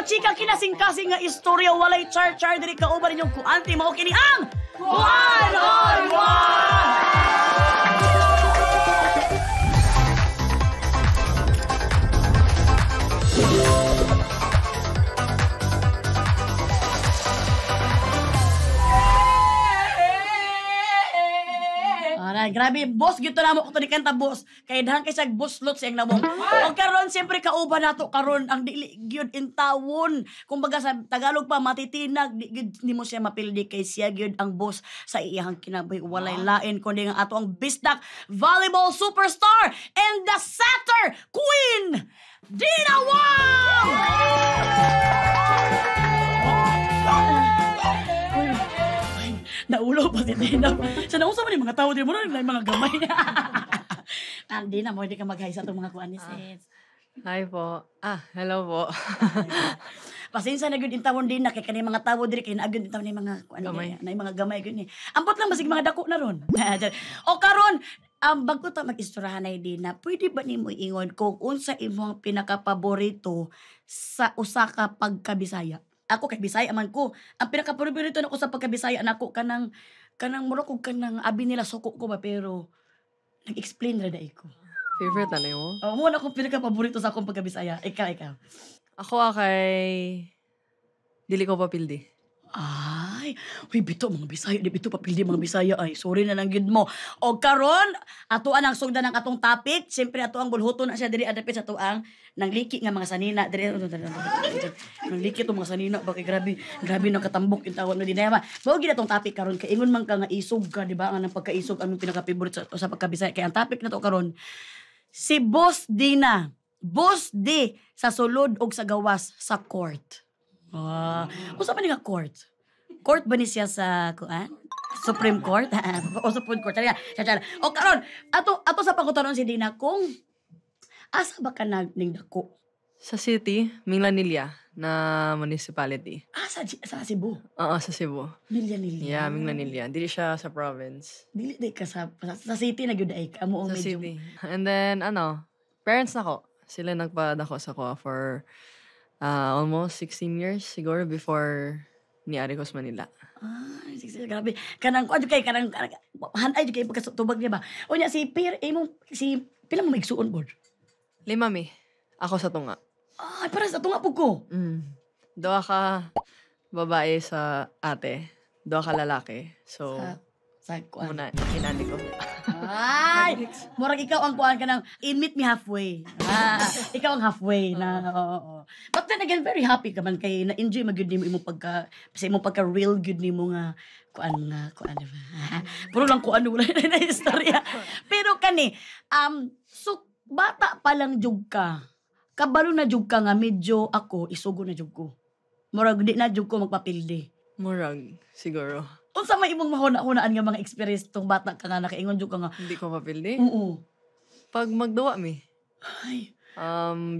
chika kinasing-kasing nga istorya walay char-char diri kauban ninyong kuanti mao kini ang Kuan on grabe, boss, gito na mo kung ni kanta, boss. Kaya dahan kay siyang boss lot siyang namong. O karon siyempre, kauban nato karon ang dili gyud intawon. Kung baga sa Tagalog pa, matitinag, di mo siya mapildi kay siya gyud ang boss sa iyang kinabuhi. Walay lain, kundi nga ato ang bisdak volleyball superstar and the setter queen, Dina Wong! Naulo pa si Dina. Sa nausap mo ni mga tao, di mo na mga gamay. Dina mo, hindi ka mag-hi sa itong mga kuan ni sis. Hi po. Hello po. Pasensya na gyud intawon din na kay kani mga tawo diri kay naagud intawon ni mga kuan na mga gamay gyud ni. Ambot lang basig mga dako na ron. O karon bago ta mag-istoryahan na Dina, pwede ba nimo ingon kung unsa imong pinaka-paborito sa usa ka pagkabisaya? Ako kay Bisaya man ko. Ang pinaka-paborito nako sa pagkabisaya nako kanang mura kog kanang abi nila suko ko ba pero nag-explain ra dai ko. Favorite na mo? Mo na akong pinaka-paborito sa akong pagkabisaya. Ikaw. Ako kay dili ko papildi. Ay, bito mga Bisaya, di bito papildi mga Bisaya ay. Sorry na lang gid mo. O karon, ato ang sugdan ng atong topic. Siyempre ato ang bulhuton na siya diri adapit sa tuang nangliki nga mga sanina diri. Nangliki to mga sanina bakay grabe nang katambok yung tawag no dinema. Mao gid atong topic karon kay ingon man ka nga isog ka, di ba? Ang pagkaisog ang pinaka-favorite sa pagkabisaya. Kay ang topic na to karon si Boss Dina. Boss D sa sulod og sa gawas sa court. Usa pa ni nga court? Court ba ni siya sa kuan? Supreme Court? O Supreme Court. O karon, ato sa pangutanon si Dina kung asa ba ka nagdako? Sa city, Minglanilla na municipality. Sa Cebu? Oo, sa Cebu. Minglanilla? Yeah, Minglanilla. Dili siya sa province. Dili ka sa city na gyud ay amo sa medyo. City. And then, parents nako. Sila nagpadako sa ko for almost 16 years siguro before ni Aricos Manila. Ay, grabe. Kanang hanay kay pagkatubag niya ba? O niya si pila mo maigsuon board? 5 mi. Ako sa tunga. Ay, para sa tunga po ko. Doa ka babae sa ate. Doa ka lalaki. So, sa kuan. muna, kinani ko. Ay! Murag ikaw ang kuan ka ng meet me halfway. Ikaw ang halfway na, oo. But then again, very happy ka man kay na-enjoy magyud nimo imong pagka-real gyud nimo nga kuan diba? Puro lang kuan wala na istorya. Pero kani, so bata pa lang jud ka. Kabalo na jud ka nga medyo ako isugo na jud ko. Murag di na jud ko magpapildi. Murag, siguro. Unsa may imong mahuna-hunaan nga mga experience tong bata ka nga nakaingon jud ka nga. Hindi ko mapildi? Oo. Pag magduwa mi. Ay.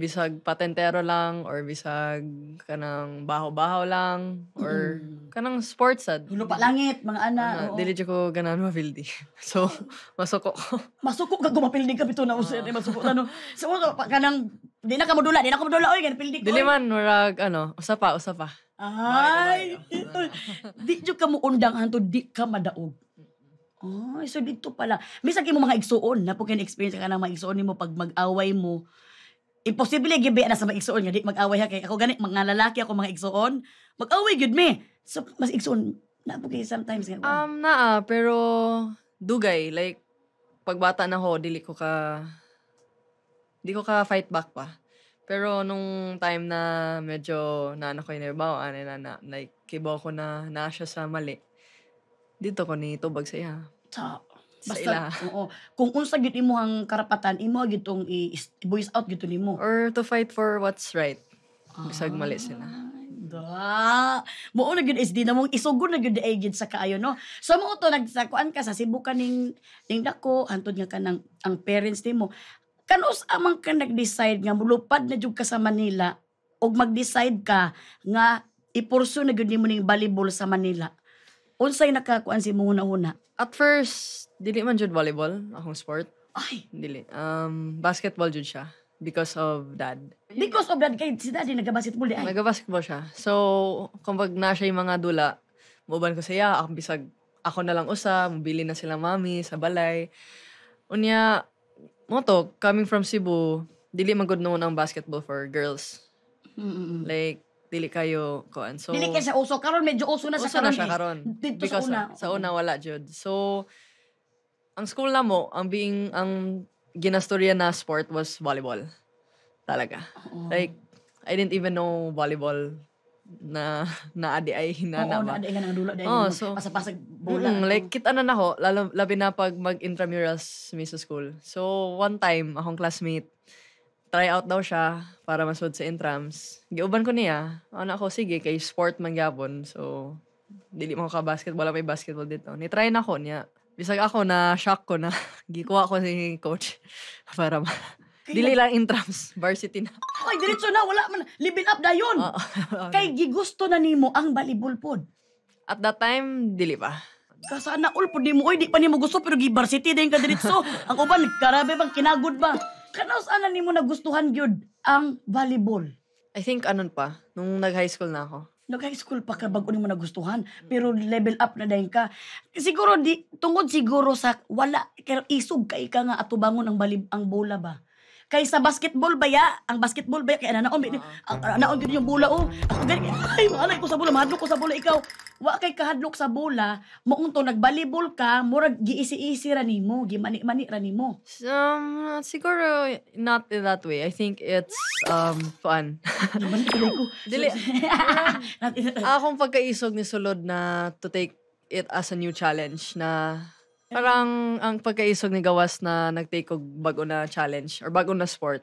Bisag patentero lang or bisag kanang bahaw-bahaw lang or kanang sports sad. Lupa langit, mga ana. Dili jud ko ganan mapildi. So, masuko ko. Masuko ka gumapildi ka bito na usa ni masuko na no. So kanang di na ka modula oy gan pildi ko. Dili man murag usa pa. Ay, di jud ka mo undang hanto di ka madaog. Ay, so dito pala. Bisag imo mga igsuon na po kin experience ka nang mga igsuon nimo pag mag-away mo. Imposible gibi na sa mga igsuon nga di mag-away ha kay ako gani mga lalaki ako mga igsuon. Mag-away gyud mi. So mas igsuon na po kay sometimes nga. Pero dugay like pagbata na ko di ko ka fight back pa. Pero nung time na medyo naano ko inibaw, like kibaw ko na siya sa mali. Dito ko ni tubag sa iya. Basta, oo. Kung unsa gyud imong karapatan, imo gyud tong i-voice out gyud nimo. Or to fight for what's right. Bisag mali sila. Mo na gyud SD na mong isugod na gyud ay gyud sa kaayo no. So mo to nagsakuan ka sa Cebu ka ning dako antod nga kanang ang parents nimo. Kanus amang ka nag-decide nga mulupad na jud ka sa Manila og mag-decide ka nga ipursu na gyud nimo ning volleyball sa Manila. Unsay nakakuan si mo una-una? At first, dili man jud volleyball akong sport. Ay, Dili. Basketball jud siya because of dad. Because of that, kay si daddy nagbasketball di ay. Nag-basketball siya. So, kumpag na siya yung mga dula, muban ko siya, ako bisag, ako na lang usa, mabili na sila mami sa balay. Unya, mo to, coming from Cebu, dili man gud noon ang basketball for girls. Mm-mm. Like, dili kayo, kuan. So, Dili kay sa uso karon medyo uso na sa uso na karon. siya karon. Dito sa Because una. sa una wala jud. So, ang school na mo, ang ginastorya na sport was volleyball. Talaga. Oo. Like, I didn't even know volleyball na adi ay hinana Oo, ba. na nga nang dula dahil Oh, yung so, pasag-pasag bola. like, kita na nako, labi na pag mag-intramurals mi sa school. So, one time, akong classmate, try out daw siya para masud sa intrams. Giuban ko niya. Ano ako, sige, kay sport man gyapon. So, dili mo ka basketball, wala may basketball dito. Ni-try na ko niya. Bisag ako na shock ko na gikuha ko si coach para dili lang intrams, varsity na. Ay, diretso na wala man living up dayon. Oo. Kay gigusto na nimo ang volleyball pod. At that time, dili pa. Kasana all pod nimo oy di pa nimo gusto pero givarsity din ka diretso. Ang uban karabe bang kinagod ba? Kanaus ana nimo nagustuhan gyud ang volleyball. I think anon pa, nung nag-high school na ako. Nag-high school pa ka bago nimo nagustuhan pero level up na dayon ka. Siguro di tungod siguro sa wala kay isog kay ka nga atubangon ang bola ba. Kay sa basketball baya, ang basketball baya kay naon naon gyud yung bola oh. Ako gani ay malay ko sa bola, mahadlok ko sa bola ikaw. Wa kay kahadlok sa bola, moong to nagbalibol ka, murag giisi-isi ra nimo, gimani-mani ra nimo. Siguro not in that way. I think it's fun. Gimani tuloy ko. Dili. Akong pagkaisog ni sulod na to take it as a new challenge na parang ang pagkaisog ni gawas na nag-take og bago na challenge or bago na sport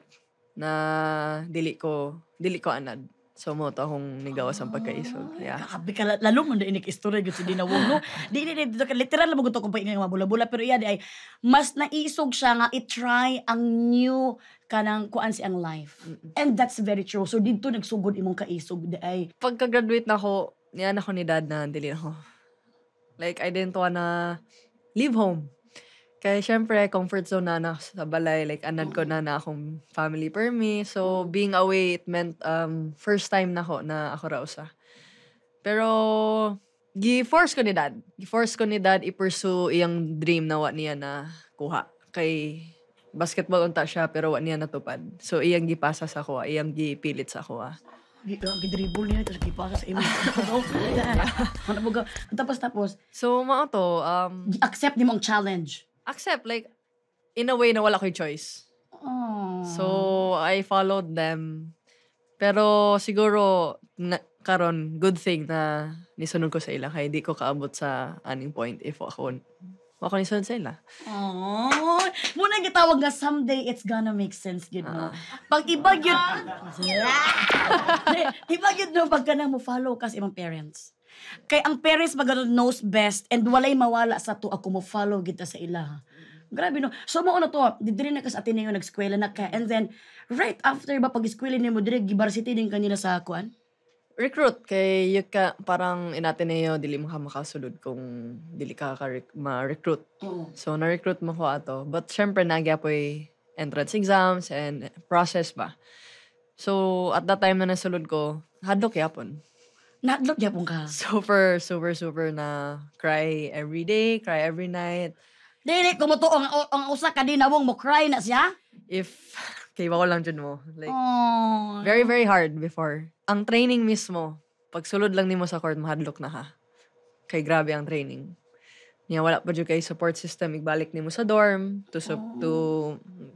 na dili ko anad. So mo to akong nigawas ang pagkaisog. Yeah. Grabe ka lalo man din istorya gyud si Dinawong no. Di dito ka literal mo gusto ko pa nga bola-bola pero iya di ay mas naisog siya nga i-try ang new kanang kuan si ang life. And that's very true. So dito nagsugod imong kaisog di ay Pagka-graduate na ako, niyan ako ni dad na dili na ako. Like I didn't wanna leave home. Kaya syempre, comfort zone na sa balay. Like, anad ko na akong family permi. So, being away, it meant first time na ako raw sa. Pero, gi-force ko ni dad. Gi-force ko ni dad i-pursue iyang dream na wa niya na kuha. Kay basketball unta siya, pero wa niya natupad. So, iyang gipasa sa kuha. Iyang gipilit sa kuha. gidribble niya tapos gipasa sa imo. Ano ba tapos So, mao to, accept nimo ang challenge. accept, like, in a way na wala ko'y choice. Oh. So, I followed them. Pero siguro, karon good thing na nisunod ko sa ila. Kaya di ko kaabot sa aning point if ako nisunod sa ila. Oh, muna gitawag nga someday it's gonna make sense yun no. Pag iba yun, iba yun no pag kanang mo follow kas imong parents. Kay ang parents magano knows best and walay mawala sa to ako mo follow kita sa ila. Grabe no. So mo na to, diri na kas Ateneo nag-eskwela na ka and then right after ba pag-eskwela nimo dire givarsity din kanila sa kuan? Recruit kay parang in Ateneo dili mo ka makasulod kung dili ka ma-recruit. So na-recruit mo ko ato. But syempre nagyapoy entrance exams and process ba. So at that time na nasulod ko, hadlok yapon. Nadlok yapon ka. Super na cry every day, cry every night. Dili ko mo to ang usa ka Dinawong mo cry na siya. If kay wako lang jud mo. Like Oh. very hard before. Ang training mismo, pag sulod lang nimo sa court mahadlok na ka. Kay grabe ang training. Niya wala pa jud kay support system igbalik nimo sa dorm to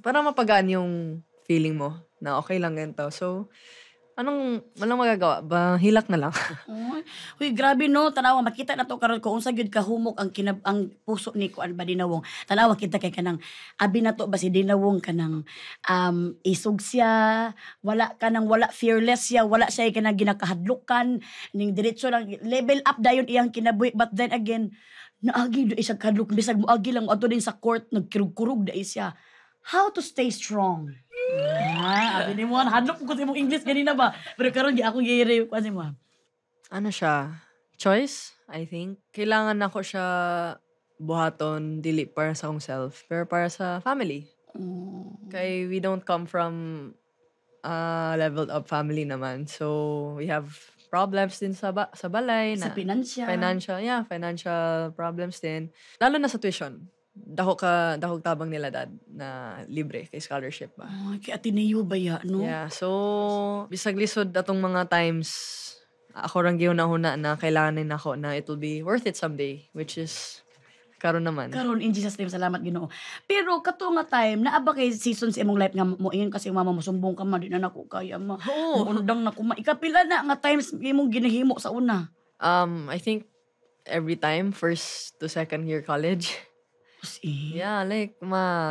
para mapagaan yung feeling mo na okay lang ganito. So walang magagawa ba hilak na lang. Uy, grabe no, tanawa makita na to karon ko unsa gyud kahumok ang puso ni kuan ba Dinawong. Tanawa kita kay kanang abi na to ba si Dinawong kanang isog siya, wala fearless siya, wala siya kanang ginakahadlukan, ning diretso lang level up dayon iyang kinabuhi but then again naagi do isang kadlok bisag moagi lang adto din sa court nagkurug-kurug dai siya. How to stay strong? Abi ni mo hadlok ko sa imong English ganina ba? Pero karon gi ako gire ko mo. Ano siya? Choice, I think. Kailangan ako siya buhaton, dili para sa akong self, pero para sa family. Kay we don't come from leveled up family naman. So, we have problems din sa balay Sa na financial problems din. Lalo na sa tuition. Dahok tabang nila dad na libre kay scholarship ba. Oh, kay Ateneo ba ya, no? Yeah, so bisag lisod atong mga times ako rang gihuna-huna na kailangan ako na it will be worth it someday, which is karon naman. Karon in Jesus name, salamat Ginoo. Pero kato nga time naa ba kay season sa imong life nga mo ingon kasi mama mo sumbong ka man di na nako kaya ma. Oo. Undang na ko ikapila na nga times imong ginahimo sa una. I think every time first to second year college. Yeah, like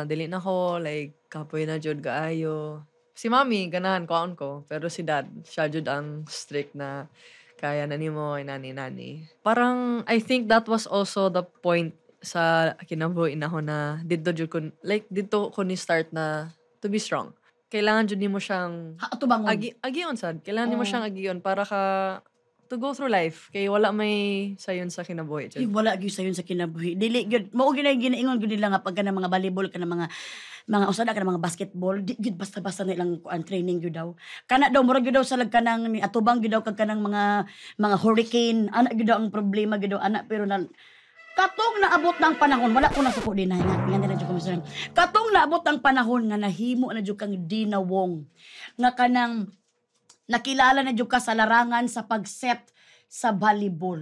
dili na ko like kapoy na jud kaayo. Si mami ganahan kuan ko, pero si dad siya jud ang strict na kaya na nimo nani. Parang I think that was also the point sa kinabuhi na ho na dito jud ko ni start na to be strong. Kailangan jud nimo siyang Ato bangon. agion sad. Kailangan nimo siyang agion para ka to go through life kay wala may sayon sa kinabuhi Ay, jud. wala gyud sayon sa kinabuhi. Dili gyud mao ginaingon gyud nila nga pagka mga volleyball kana mga usada kana mga basketball di gyud basta-basta nilang kuan training gyud daw. Kana daw murag gyud daw sa kanang ni atubang gyud daw kag kanang mga hurricane ana gyud daw ang problema gyud daw ana pero katong naabot ng panahon wala ko nasuko din nga nila jud ko masarang. Katong naabot ng panahon nga nahimo na jud kang Dina Wong nga kanang nakilala na jud ka sa larangan sa pag-set sa volleyball.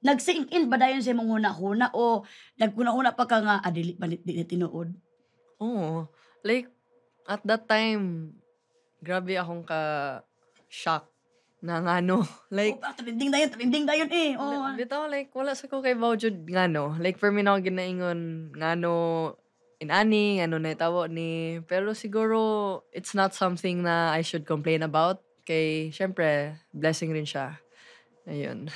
Nag-sink in ba dayon sa imong huna-huna o nagkuna-huna pa ka nga dili pa di tinuod? Oo. Like at that time grabe akong ka-shock na ngano. Like Trending dayon eh. Oh. bitaw like wala sa ko kay Baujud ngano. Like for me na ako ginaingon ngano inani ngano na itawo ni pero siguro it's not something na I should complain about kay syempre blessing rin siya. Ayun.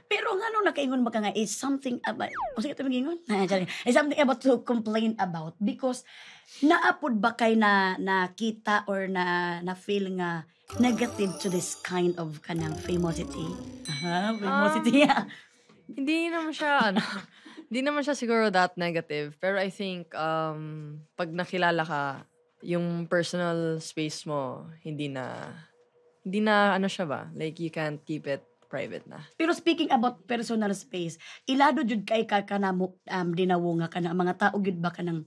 Pero nga nung nakaingon ba ka nga is something about, o sige ito mag-ingon? Is something about to complain about because naapod ba kay na nakita or na feel nga negative to this kind of kanang famosity? Famosity. Hindi naman siya hindi naman siya siguro that negative pero I think pag nakilala ka yung personal space mo hindi na ano siya ba like you can't keep it private na. Pero speaking about personal space, ilado jud kay ka kanamo dinawo nga kana mga tao gyud ba kanang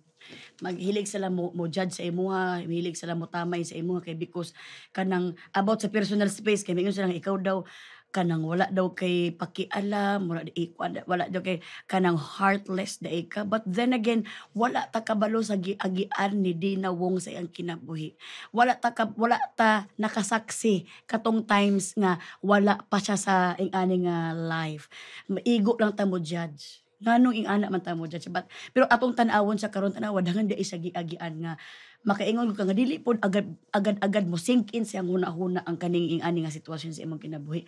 maghilig sila mo judge sa imuha, mahilig sila mo tamay sa imuha kay because kanang about sa personal space kay mingon sila nga ikaw daw kanang wala daw kay pakialam, wala daw kay kanang heartless da ka. But then again, wala ta kabalo sa giagian ni Dina Wong sa iyang kinabuhi. Wala ta nakasaksi katong times nga wala pa siya sa ing-ani nga life. Maigo lang ta mo judge. Nganong ing-ana man ta mo judge. Pero atong tan-awon sa karon tanawa dangan di isa giagian nga makaingon ka nga dili pod agad mo sink in siyang huna-huna ang kaning ing-ani nga sitwasyon sa imong kinabuhi.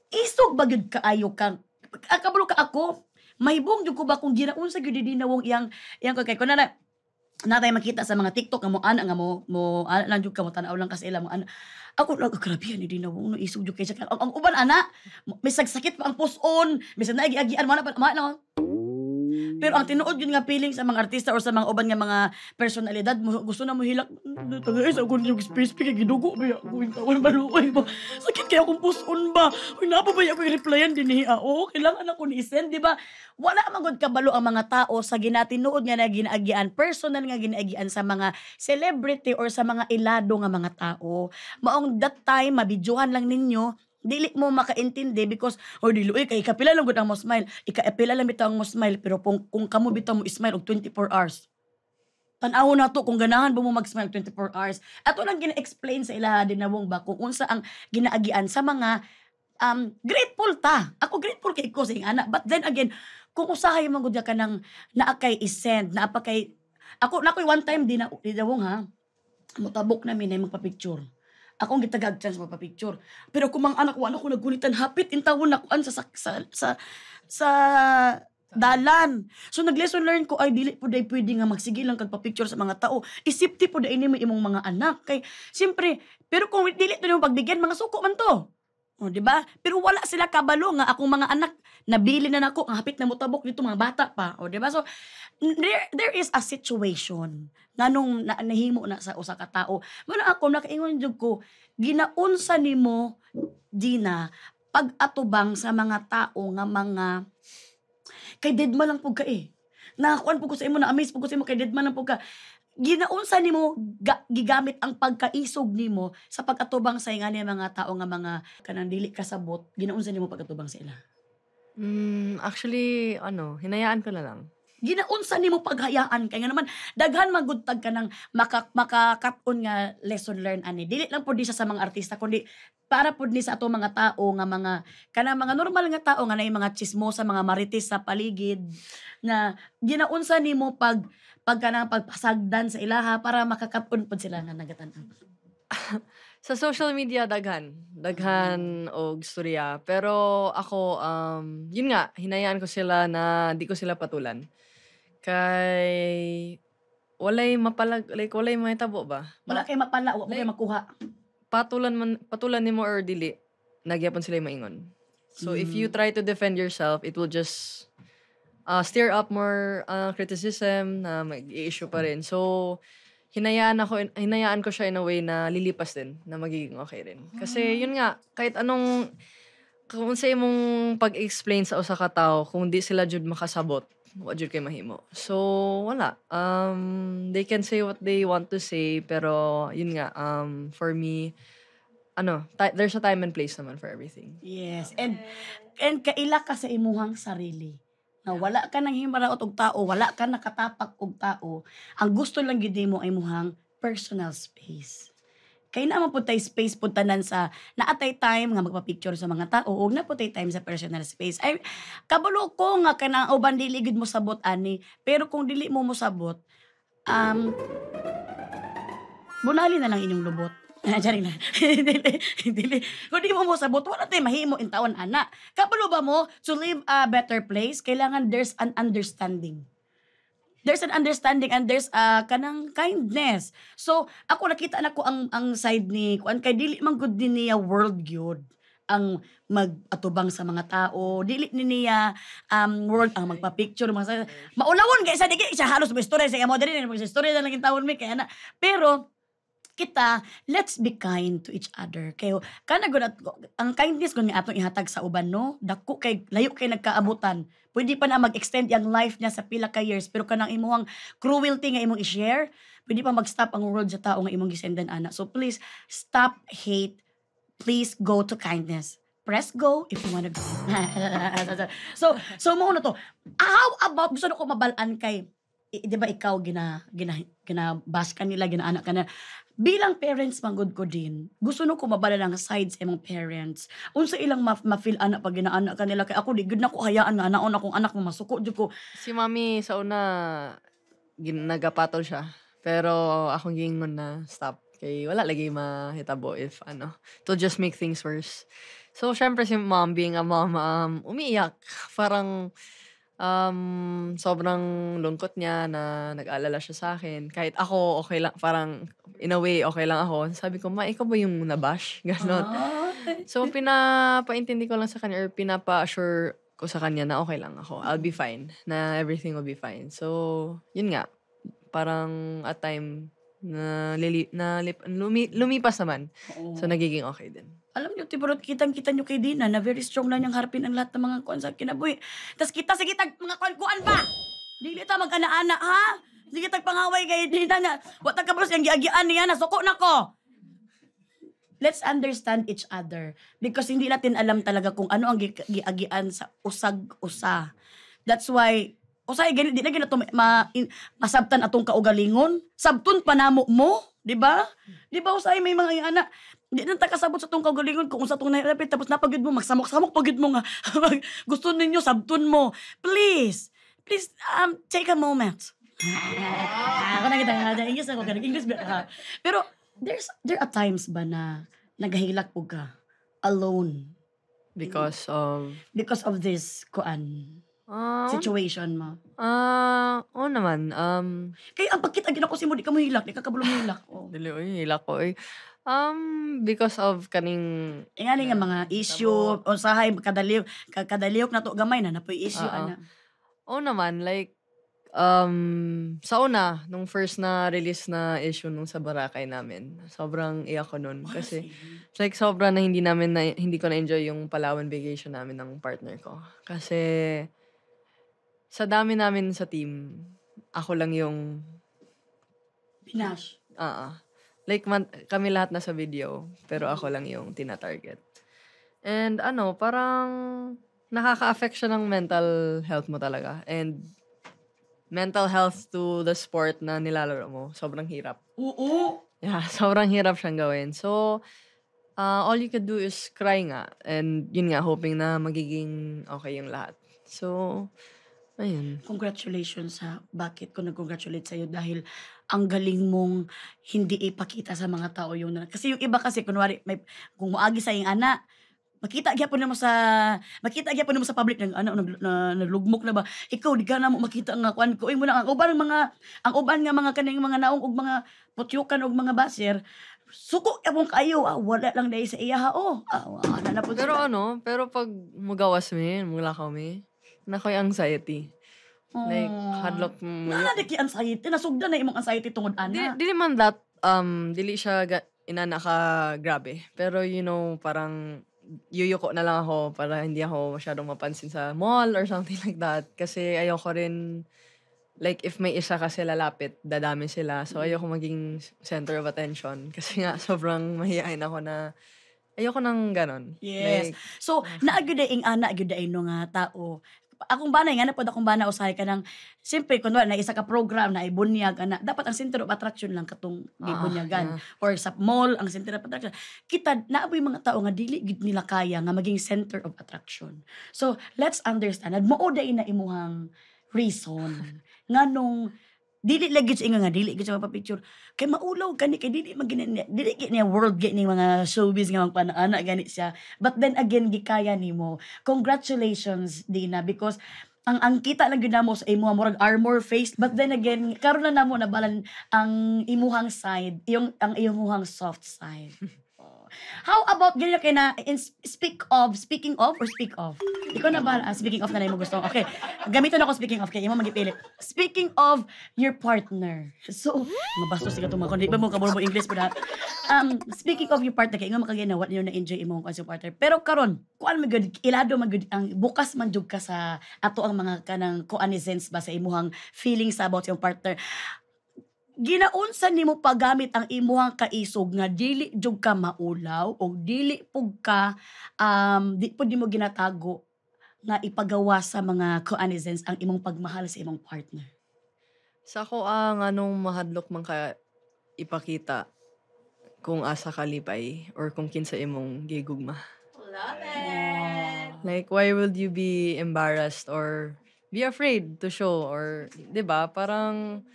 Isog ba gyud kaayo kang kabalo ka ako mahibong jud ko ba kung ginaunsa gyud di nawong iyang kay kun na natay makita sa mga TikTok nga mo ana nga mo ana lang jud ka mo tan-aw lang kasi ila mo ana ako lang grabe ni dinawong no isog jud kay siya ang uban ana may sakit pa ang puson bisan na agi-agian mo na pero ang tinuod yun nga feeling sa mga artista or sa mga uban nga mga personalidad gusto na mo hilak tagay sa akong yung space kay gidugo ba ako yung tawon baluoy mo sakit kaya akong puson ba uy napa ba ako i-replyan din kailangan ako ni send di ba wala magud kabalo ang mga tao sa ginatinuod nga na ginaagian personal nga ginaagian sa mga celebrity or sa mga ilado nga mga tao maong that time mabidyohan lang ninyo dili mo makaintindi because dili kay kapila lang gud ang mo smile ikapila lang bitaw ang mo smile pero kung kamo bitaw mo smile og 24 hours tan-awon nato kung ganahan ba mo mag-smile 24 hours ato lang gina-explain sa ila dinawong ba kung unsa ang ginaagian sa mga grateful ta ako grateful kay ko sa ing anak but then again kung usahay man gud ka nang naa kay isend naa pa kay ako nakoy one time dinawong ha mutabok namin na magpa-picture. Ako ang gitagag chance magpa-picture. Pero kung mga anak ko nagulitan, hapit in tawon na kuan sa dalan. So nag-lesson learn ko ay dili po day pwede nga magsige lang kagpa-picture sa mga tao. Isipti po day ini mo imong mga anak. Kay siyempre, pero kung dili to yung pagbigyan, mga suko man to. O, di ba? Pero wala sila kabalo nga akong mga anak nabili na nako ang hapit na mutabok dito mga bata pa. O, di ba? So there is a situation nganong nahimo na sa usa ka tawo. Muna ako nakaingon jud ko ginaunsa nimo Dina pag-atubang sa mga tao nga mga kay deadma lang pud ka eh. Nakakuan pud ko sa imo na amaze pud ko sa imo kay deadma lang pud ka. Ginaunsa nimo gigamit ang pagkaisog nimo sa pag-atubang sa ingani mga tao nga mga kanang dili kasabot, ginaunsa nimo pag-atubang sa ila? Actually ano, hinayaan ko na lang. Ginaunsa nimo paghayaan kay nga naman daghan magudtag ka ng makakaton nga lesson learned ani. Dili lang pud di sa mga artista kundi para pud ni sa ato mga tao nga mga kanang mga normal nga tao nga naay mga tsismosa, mga marites sa paligid na ginaunsa nimo kanang pagpasagdan sa ilaha para makakaton pud sila nga nagatan. Sa social media daghan og istorya. Pero ako, yun nga, hinayaan ko sila na di ko sila patulan. Kay walay walay mahitabo ba? Wala kay mapala, wa mo kay Like, makuha. patulan nimo or dili, nagyapon sila maingon. So if you try to defend yourself, it will just stir up more criticism na mag-i-issue pa rin. So hinayaan ko siya in a way na lilipas din, na magiging okay rin. Kasi yun nga, kahit anong kung sa imong pag-explain sa usa ka tawo kung di sila jud makasabot, wa jud kay mahimo. So wala. They can say what they want to say pero yun nga, for me there's a time and place naman for everything. Yes, and kaila ka sa imuhang sarili. Na wala ka nang himaraot og tao, wala ka nakatapak og tao. Ang gusto lang gid nimo ay imuhang personal space. Kay naman pud tay space pud tanan sa naatay time nga magpa-picture sa mga tao ug na pud tay time sa personal space. Ay kabalo ko nga kanang uban dili gid mo sabot ani, pero kung dili mo mosabot, bunali na lang inyong lubot. Diyan na. Dili. Kung di mo mosabot, wala tayo mahimo in taon, ana. Kabalo ba mo, to live a better place, kailangan there's an understanding. There's an understanding and there's kanang kindness. So, ako nakita na ko ang side ni kuan kay dili man good din niya world gyud ang mag-atubang sa mga tao. Dili ni niya world ang magpa-picture mga maulawon kay sa dili siya halos mo istorya sa amo diri mo istorya na lang tawon mi kay ana. Pero kita, let's be kind to each other. Kayo, kana gud ang kindness gud nga atong ihatag sa uban no, dako kay layo kay nagkaabutan. Pwede pa na mag-extend yung life niya sa pila ka years, pero kanang imong cruelty nga imong i-share, pwede pa mag-stop ang world sa tao nga imong gisendan ana. So please stop hate. Please go to kindness. Press go if you wanna go. so mo na to. How about gusto ko mabalaan kay di ba ikaw ginabaskan nila ginaanak ka na bilang parents manggod ko din gusto no ko mabala lang sides imong parents unsa ilang ma-feel anak pag ginaanak ka nila kay ako di gud na ko hayaan nga naon akong anak mo masuko jud ko Si mami sa una nagapatol siya. Pero akong gingon na stop. Kay wala lagi mahitabo if to just make things worse. So syempre si mom being a mom, umiiyak. Parang sobrang lungkot niya na nag-alala siya sa akin. Kahit ako, okay lang. Parang, in a way, okay lang ako. Sabi ko, ma, ikaw ba yung nabash? Ganon. So, pinapaintindi ko lang sa kanya or pinapa-assure ko sa kanya na okay lang ako. I'll be fine. Na everything will be fine. So, yun nga. Parang, at time, lumipas naman. So, nagiging okay din. Alam niyo, tiburot kitang-kita niyo kay Dina na very strong lang niyang harapin ang lahat ng mga kuan sa kinabuhi. Tas kita sige tag mga kuan ba? Dili ta mag-ana-ana ha? Sige tag pangaway kay Dina na. Wa ta kabros yang giagian niya na suko nako. Let's understand each other because hindi natin alam talaga kung ano ang giagian sa usag-usa. That's why usay gani di na ginato masabtan atong kaugalingon. Sabton panamo mo, di ba? Di ba usay may mga anak di na kasabot sa tong kaugalingon kung unsa tong nairapit tapos napagid mo magsamok-samok pagid mo nga gusto ninyo sabton mo. Please take a moment. Ako na kita English ako ganang English pero there are times ba na naghahilak po ka alone Because of this situation mo. oo naman. Kaya ang pagkita gina ko si mo di ka mo hilak, di ka kabulong hilak. Oh. Dili, hilak ko. Because of kaning Ingani nga mga issue, tabo. unsahay kadaliyok na to gamay na napoy issue Oo. ana. Oo naman, like, sa una, nung first na release na issue nung sa Boracay namin, sobrang iyak ko nun. Kasi, Sige. like, sobra na hindi ko na-enjoy yung Palawan vacation namin ng partner ko. Kasi, sa dami namin sa team, ako lang yung, Binash. like, kami lahat nasa video, pero ako lang yung tina-target. And parang nakaka-affect siya ng mental health mo talaga. And mental health to the sport na nilalaro mo, sobrang hirap. Oo. Yeah, sobrang hirap siyang gawin. So, all you could do is cry nga. And yun nga, hoping na magiging okay yung lahat. So, ayun. Congratulations sa bakit ko nag-congratulate sa'yo dahil ang galing mong hindi ipakita sa mga tao yung kasi yung iba kasi kunwari may kung moagi sa iyong ana, makita gyapon nimo sa public nag ano naglugmok na ba. Ikaw di ka na mo makita nga kuan ko mo na ang uban nga mga kaning mga naong og mga putyukan og mga baser. Suko gyapon kayo wala lang dahil sa iya ha ana na po Pero sila. pero pag mugawas mi, mulakaw mi, nakoy anxiety. Like, Oh. hadlock mo Naa di ki anxiety nasugdan na imong anxiety tungod ana. Dili man that, dili siya inana ka grabe. Pero parang yuyuko na lang ako para hindi ako masyadong mapansin sa mall or something like that. Kasi ayoko rin, like, if may isa kasi lalapit, dadami sila. So, ayoko maging center of attention. Kasi nga, sobrang mahihain ako na ayoko nang ganon. Yes. Like, So, naa gyud ing ana gyud ay no nga tao. Akong banay nga napod akong bana usahay ka ng siyempre kunwari na isa ka program na ibunyag ana dapat ang center of attraction lang katong gibunyagan yeah. or sa mall ang center of attraction kita naaboy mga tao nga dili gid nila kaya nga maging center of attraction. So let's understand na mao day na imuhang reason nganong dili lagi sa inga nga dili gid sa mapapicture kay maulaw gani kay dili man gini dili gid niya world gid ni mga showbiz nga magpanaana gani siya but then again gikaya nimo. Congratulations Dina because ang kita lang gyud namo sa imuha murag armor face but then again karon na namo nabalan ang imuhang side ang imuhang soft side. Oh. How about ganyan kay na speaking of or speak of? Ikaw na ba speaking of na lang mo gusto? Okay. Gamiton ako speaking of kay imo magipili. Speaking of your partner. So, mabastos siya itong mga kundi ba mo kabor mo English po na. Speaking of your partner, kay nga makaginawa niyo na enjoy imong kansi partner. Pero karon, kuan man gud ilado man gud ang bukas man jud ka sa ato ang mga kanang kuanizens ba sa imuhang feelings about yung partner. Ginaunsa nimo paggamit ang imuhang kaisog nga dili jud ka maulaw o dili pug ka di pud nimo ginatago nga ipagawa sa mga kuanizens ang imong pagmahal sa imong partner. sa ko ang anong mahadlok man ka ipakita kung asa ka lipay or kung kinsa imong gigugma. Love Like, why would you be embarrassed or be afraid to show or, 'di ba? Parang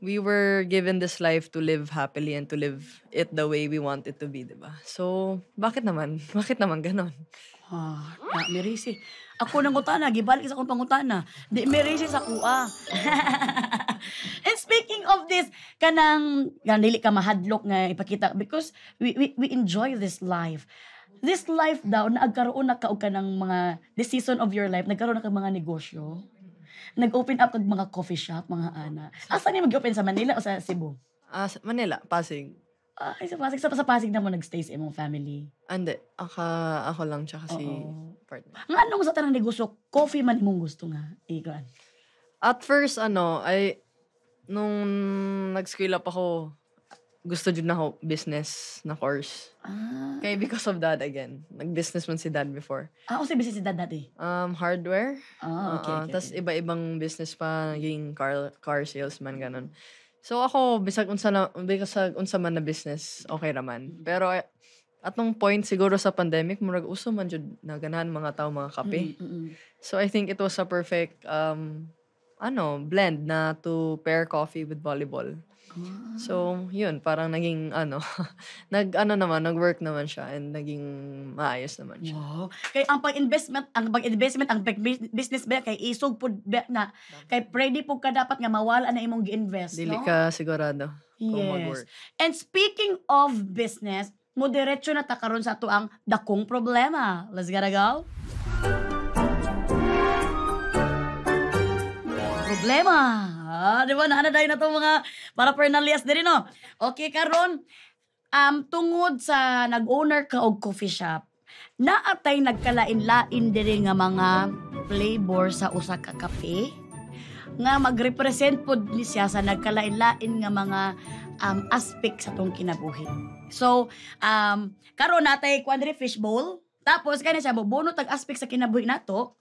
we were given this life to live happily and to live it the way we want it to be, 'di ba? So, bakit naman? Bakit naman ganon? Na merisi. Ako nang utana, gibalik sa akong pangutana. Di merisi sa kuha. And speaking of this, dili ka mahadlok nga ipakita because we enjoy this life. This life daw, naagkaroon na ka og kanang mga, this season of your life, nagkaroon na ka mga negosyo. Nag-open up kag mga coffee shop, mga ana. Asa ni mag-open sa Manila o sa Cebu? Sa Manila, Pasig. Ay, sa Pasig. Sa Pasig na mo nagstay sa imong family. Hindi, ako lang tsaka si Oo. partner. Nga anong sa tanang negosyo, coffee man imong gusto nga. Ikuan. At first, nung nag-scale up ako, gusto jud na ako business na course. Kaya because of that again, nag-business man si dad before. Ako si business si dad dati. Hardware. Okay. Tas iba-ibang business pa, naging car salesman, ganun. So ako, bisag unsa man na business, okay raman. Pero atong point siguro sa pandemic, murag uso man jud na ganahan mga tao mga kape. So I think it was a perfect blend na to pair coffee with volleyball. So, yun, parang naging nag-work naman siya and naging maayos naman siya. Wow. Kay ang pag-investment, ang business ba kay isog pud na kay ready pug ka dapat nga mawala na imong gi-invest, Dili no? ka sigurado. kung Yes. mag-work. And speaking of business, mo diretso na ta karon sa ato ang dakong problema. Let's gotta go. Problema. Di ba? Naanaday na itong mga paraphernalias din, no? Okay, karon tungod sa nag-owner ka og coffee shop, naatay nagkalain-lain diri nga mga flavor sa usa ka kape nga mag-represent pod ni siya sa nagkalain-lain nga mga aspect sa tong kinabuhi. So, karon natay kuan diri fishbowl, tapos kani siya mobunot ang aspect sa kinabuhi nato.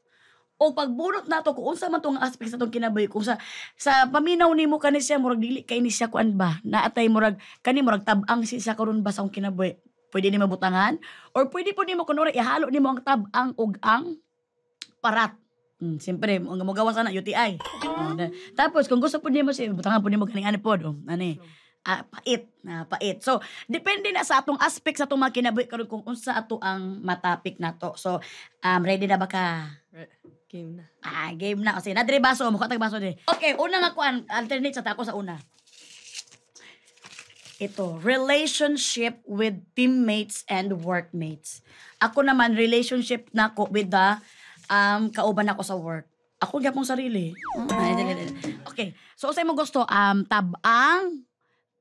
O pagbunot nato kung unsa man tong aspect sa tong kinabuhi, kung sa paminaw nimo kani siya murag dili kay ni siya kuan ba, naatay murag kani murag tab-ang siya karon ba sa akong kinabuhi. Pwede nimo butangan or pwede po nimo kunwari ihalo nimo ang tab-ang ug ang parat. Siyempre, ang magawa sana UTI. Tapos kung gusto po nimo siya butangan po nimo kaning ano pod, ani. Pait. So, depende na sa atong aspect sa atong mga kinabuhi karon kung unsa ato ang matapik nato. So, ready na ba ka? Game na. Game na. Kasi na, diri baso. Mukha tag baso diri. Okay, una nga kuan. Alternate sa tako sa una. Ito, relationship with teammates and workmates. Ako naman, relationship na ko with the kauban ako sa work. Ako gyapon sarili. Okay. So, usay mo gusto, tabang,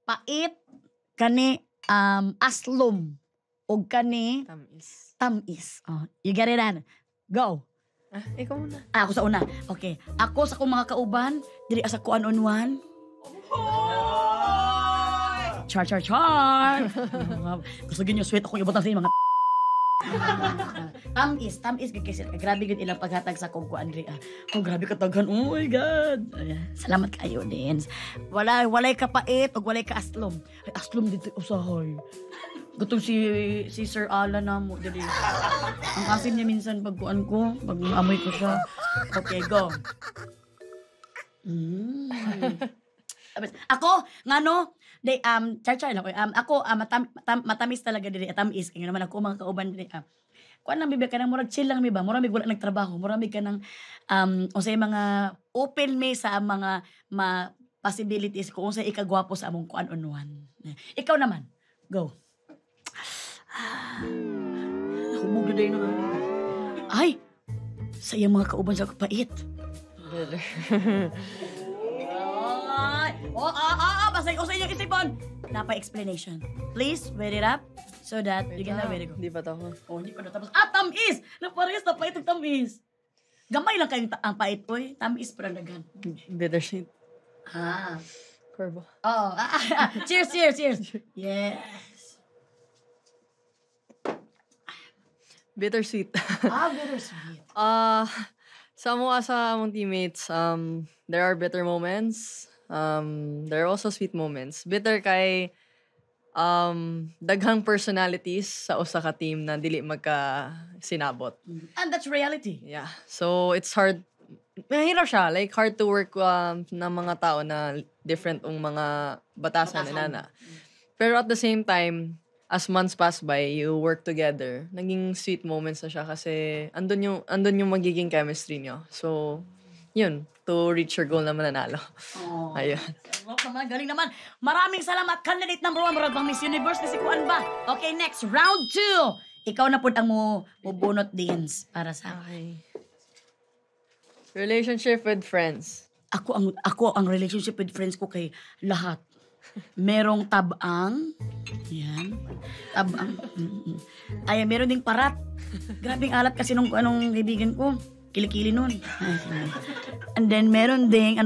pait, kani, aslom, og kani, tamis. Oh, you get it, Ann? Go. Ikaw muna. Ako sa una. Okay. Ako sa kong mga kauban, dili sa kuan on one. Char. Gusto ginyo sweet ako yung butang sa mga tamis kasi grabe gud ilang paghatag sa kong kuan diri. Oh, grabe kataghan. Oh my God. Salamat kayo din. Walay ka pait ug walay ka aslom. Ay, aslom dito usahay. Gutong si Sir Alan na mo dili. Ang asim niya minsan pag kuan ko, pag amoy ko siya. Okay, go. Ako ngano day char lang ako matamis talaga diri tamis kay naman ako mga kauban diri kuan lang bibi kanang murag chill lang mi ba murag wala nagtrabaho murag kanang unsay mga open me sa mga possibilities kung unsay ikagwapo sa among kuan on one. Ikaw naman go. Humog na day na. Ay! Sa iyang mga kauban sa kapait. Ay! Basta ko sa inyong isipon. Napa-explanation. Please, wear it up so that you can have it. Hindi pa ako. Hindi pa na tapos. Tamis! Naparehas na pait ang tamis. Gamay lang kayong ang pait, oy. Tamis pa naghan. Bittersweet. Oh, Corbo. cheers. Yes. Bittersweet. Bittersweet. Sa among teammates, there are bitter moments. There are also sweet moments. Bitter kay daghang personalities sa usa ka team na dili sinabot. And that's reality. Yeah. So it's hard. Mahirap siya. Like hard to work na mga tao na different ang mga batasan inana. Pero at the same time, as months pass by, you work together. Naging sweet moments na siya kasi andun yung magiging chemistry nyo. So, yun. To reach your goal na mananalo. Oh. Ayun. Galing naman. Maraming salamat. Candidate number 1, murag bang Miss Universe na si Kuan ba? Okay, next. Round 2. Ikaw na po ang mubunot dins para sa Okay. Relationship with friends. Ako ang relationship with friends ko kay lahat. Merong tabang. Yan. Tabang. Ay, meron ding parat. Grabing alat kasi nung anong kaibigan ko. Kilikili nun. And then, meron ding,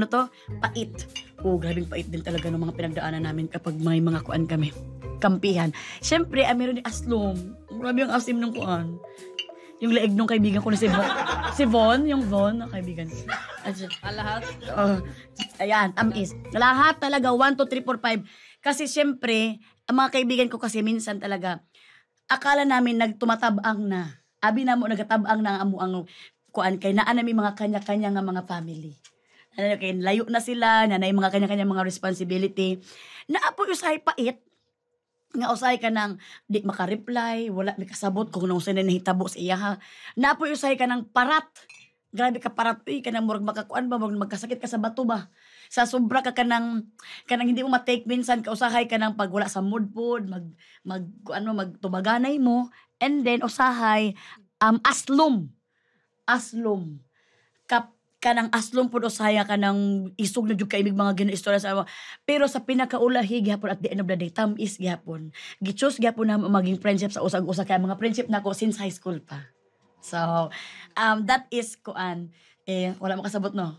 pait. Grabing pait din talaga ng mga pinagdaanan namin kapag may mga kuan kami. Kampihan. Siyempre, meron ding aslom. Grabe yung asim ng kuan. Yung leeg nung kaibigan ko na si Von. Si Von, yung Von, na kaibigan ko. Lahat? Ayan, tamis. Lahat talaga, 1, 2, 3, 4, 5. Kasi siyempre, ang mga kaibigan ko kasi minsan talaga, akala namin nagtumatabang na. Abi na mo, nagatabang na ang kuan kay naa nami mga kanya-kanya nga mga family. Kay layo na sila, nanay mga kanya-kanya mga responsibility. Naapoy usay pait, nga usay ka nang di maka-reply, wala may kasabot kung nung saan nahitabo sa iya ha. Naapoy usay ka nang parat. Grabe ka parat, kanang murag makakuan ba, magkasakit ka sa bato ba. sa sobra ka kanang hindi mo ma-take minsan kausahay ka nang pag wala sa mood pod magtubaganay mo, and then usahay aslom kanang aslom pod usahay ka nang isog na jud ka imig mga ginaistorya sa pero sa pinakaulahi gyapon at the end of the day tamis gyapon gi-choose gyapon na maging friendship sa usag-usa kay mga friendship nako since high school pa. So that is kuan wala makasabot no.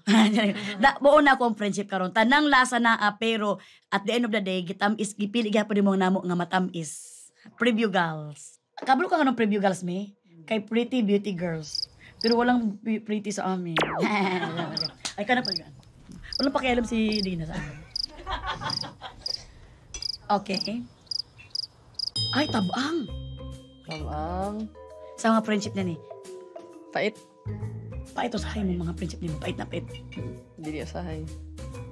Buo na ako ang friendship karon. Tanang lasa na pero at the end of the day gitamis gipili gyapon nimo namo nga matamis. Preview girls. Kabalo ka nga ng preview girls me? Kay pretty beauty girls. Pero walang pretty sa amin. Ay ka na pag walang pakialam si Dina sa amin. Okay. Ay, tabang. Tabang. Sa mga friendship na ni. Pait. Pait usahay mo mga friendship ni mo. Pait na pait. Dili usahay.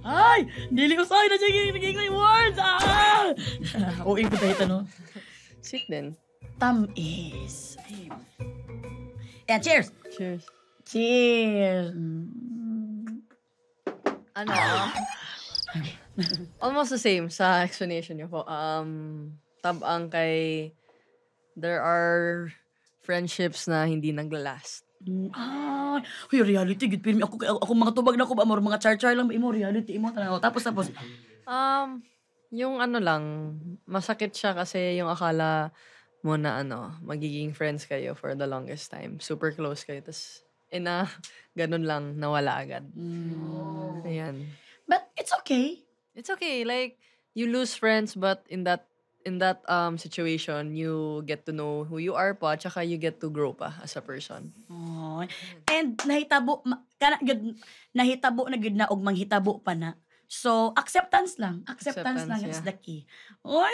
Ay! Dili usahay na siya naging may words! Uing ko tayo no? Sweet din. Tamis. Ay. Yeah, cheers! Cheers. Cheers! Ano? Almost the same sa explanation niyo po. Tabang kay there are friendships na hindi naglalast. Huy, reality gid film ako mga tubag na ko ba mga char-char lang imo reality imo tanaw tapos Yung ano lang, masakit siya kasi yung akala mo na magiging friends kayo for the longest time. Super close kayo. Tapos, ganun lang, nawala agad. Ayan. But it's okay. It's okay. Like, you lose friends, but in that situation, you get to know who you are pa, tsaka you get to grow pa as a person. Oh. And nahitabo nahitabo na gid na og manghitabo pa na. So, acceptance lang. Acceptance lang is yeah. the key. Oy,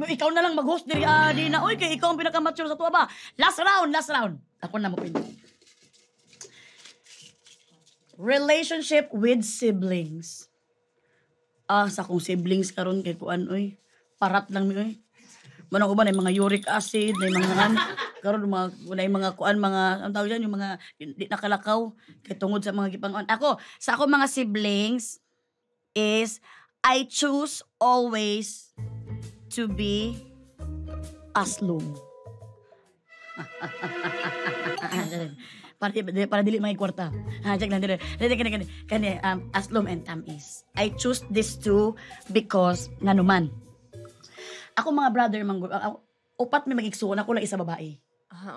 ikaw na lang mag-host diri di na. Oy, kay ikaw ang pinaka-mature sa tuwa ba? Last round. Ako na mo pindi. Relationship with siblings. Sa kong siblings karon kay kuan oy. Parat lang mi oy. Manang uban ay mga uric acid, may mga karon mga kuan mga ang tawag diyan yung mga di nakalakaw kay tungod sa mga gipangon. Sa ako mga siblings is I choose always to be aslum. para dili may kwarta. Check lang dili. Kani aslum and tamis. I choose these two because nganuman. Ako mga brother upat may magigsuon ako lang isa babae.